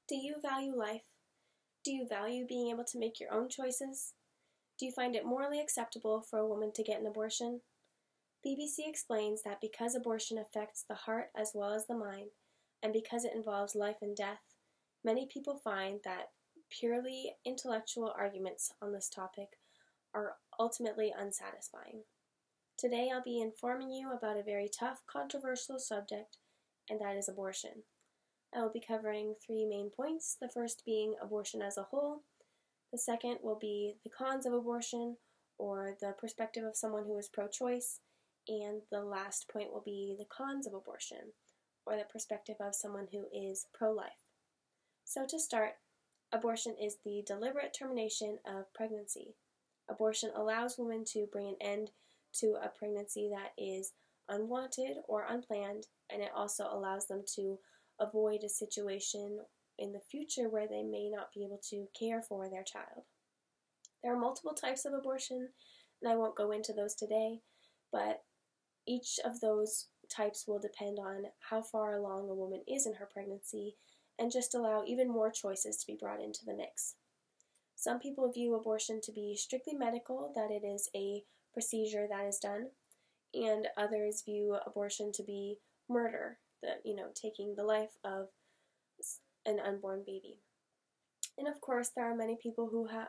Do you value life? Do you value being able to make your own choices? Do you find it morally acceptable for a woman to get an abortion? BBC explains that because abortion affects the heart as well as the mind, and because it involves life and death, many people find that purely intellectual arguments on this topic are ultimately unsatisfying. Today I'll be informing you about a very tough, controversial subject, and that is abortion. I will be covering 3 main points, the first being abortion as a whole, the second will be the cons of abortion, or the perspective of someone who is pro-choice, and the last point will be the cons of abortion, or the perspective of someone who is pro-life. So to start, abortion is the deliberate termination of pregnancy. Abortion allows women to bring an end to a pregnancy that is unwanted or unplanned, and it also allows them to avoid a situation in the future where they may not be able to care for their child. There are multiple types of abortion, and I won't go into those today, but each of those types will depend on how far along a woman is in her pregnancy and just allow even more choices to be brought into the mix. Some people view abortion to be strictly medical, that it is a procedure that is done, and others view abortion to be murder, taking the life of an unborn baby. And of course, there are many people who have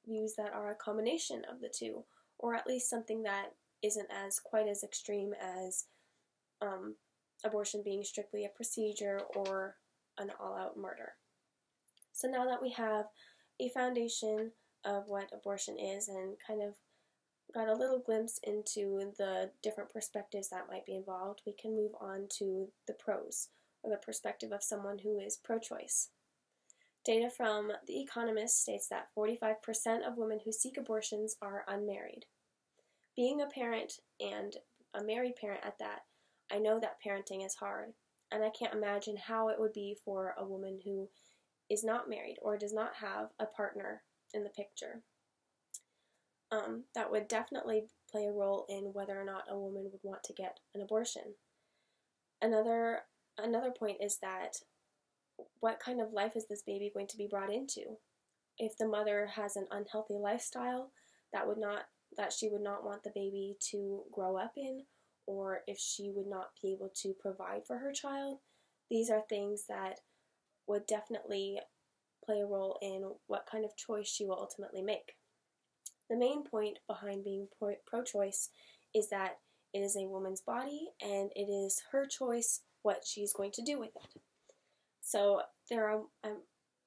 views that are a combination of the two, or at least something that isn't quite as extreme as abortion being strictly a procedure or an all-out murder. So now that we have a foundation of what abortion is and kind of got a little glimpse into the different perspectives that might be involved, we can move on to the pros, or the perspective of someone who is pro-choice. Data from The Economist states that 45% of women who seek abortions are unmarried. Being a parent, and a married parent at that, I know that parenting is hard, and I can't imagine how it would be for a woman who is not married or does not have a partner in the picture. That would definitely play a role in whether or not a woman would want to get an abortion. Another point is that what kind of life is this baby going to be brought into? If the mother has an unhealthy lifestyle that she would not want the baby to grow up in, or if she would not be able to provide for her child, these are things that would definitely play a role in what kind of choice she will ultimately make. The main point behind being pro-choice is that it is a woman's body and it is her choice what she's going to do with it. So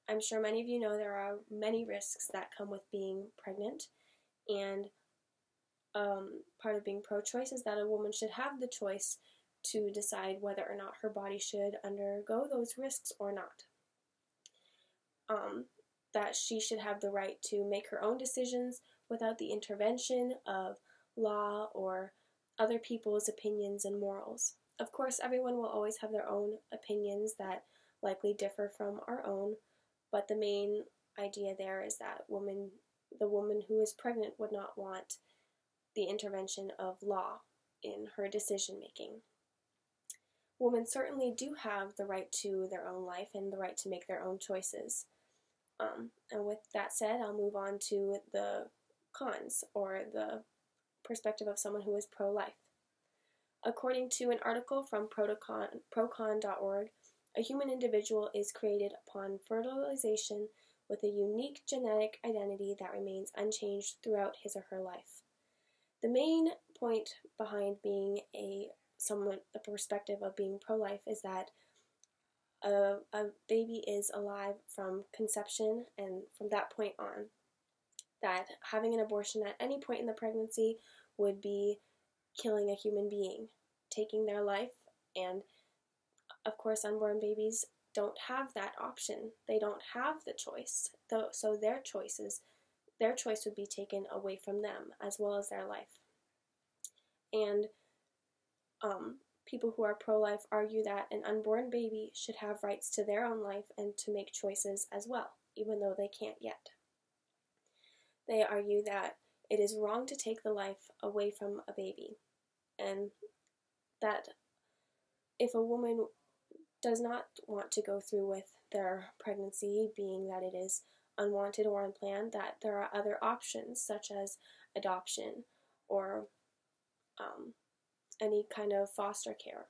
I'm sure many of you know there are many risks that come with being pregnant, and part of being pro-choice is that a woman should have the choice to decide whether or not her body should undergo those risks or not. That she should have the right to make her own decisions without the intervention of law or other people's opinions and morals. Of course, everyone will always have their own opinions that likely differ from our own, but the main idea there is that the woman who is pregnant would not want the intervention of law in her decision making. Women certainly do have the right to their own life and the right to make their own choices. And with that said, I'll move on to the cons, or the perspective of someone who is pro-life. According to an article from procon.org, a human individual is created upon fertilization with a unique genetic identity that remains unchanged throughout his or her life. The main point behind being the perspective of being pro-life is that a baby is alive from conception, and from that point on, that having an abortion at any point in the pregnancy would be killing a human being, taking their life, and of course unborn babies don't have that option. They don't have the choice, so their choice would be taken away from them as well as their life. And people who are pro-life argue that an unborn baby should have rights to their own life and to make choices as well, even though they can't yet. They argue that it is wrong to take the life away from a baby, and that if a woman does not want to go through with their pregnancy, being that it is unwanted or unplanned, that there are other options such as adoption or any kind of foster care.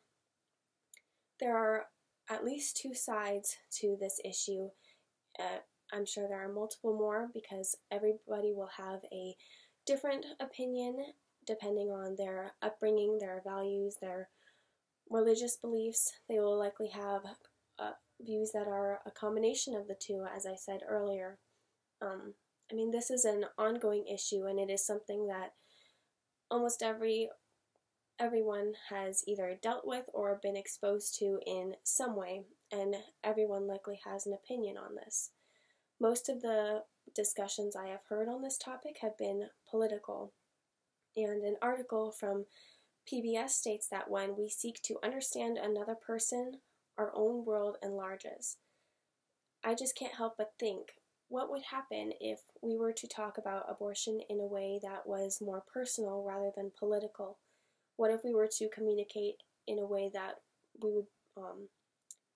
There are at least two sides to this issue. I'm sure there are multiple more because everybody will have a different opinion depending on their upbringing, their values, their religious beliefs. They will likely have views that are a combination of the two, as I said earlier. I mean, this is an ongoing issue, and it is something that almost everyone has either dealt with or been exposed to in some way, and everyone likely has an opinion on this. Most of the discussions I have heard on this topic have been political, and an article from PBS states that when we seek to understand another person, our own world enlarges. I just can't help but think, what would happen if we were to talk about abortion in a way that was more personal rather than political? What if we were to communicate in a way that we would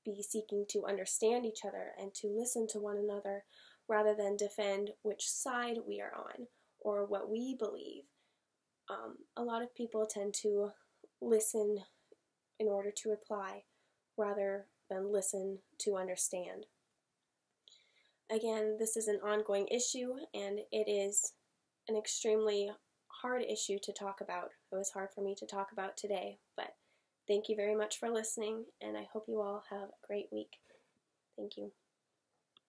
be seeking to understand each other and to listen to one another rather than defend which side we are on or what we believe? A lot of people tend to listen in order to reply rather than listen to understand. Again, this is an ongoing issue, and it is an extremely hard issue to talk about. It was hard for me to talk about today, but thank you very much for listening, and I hope you all have a great week. Thank you.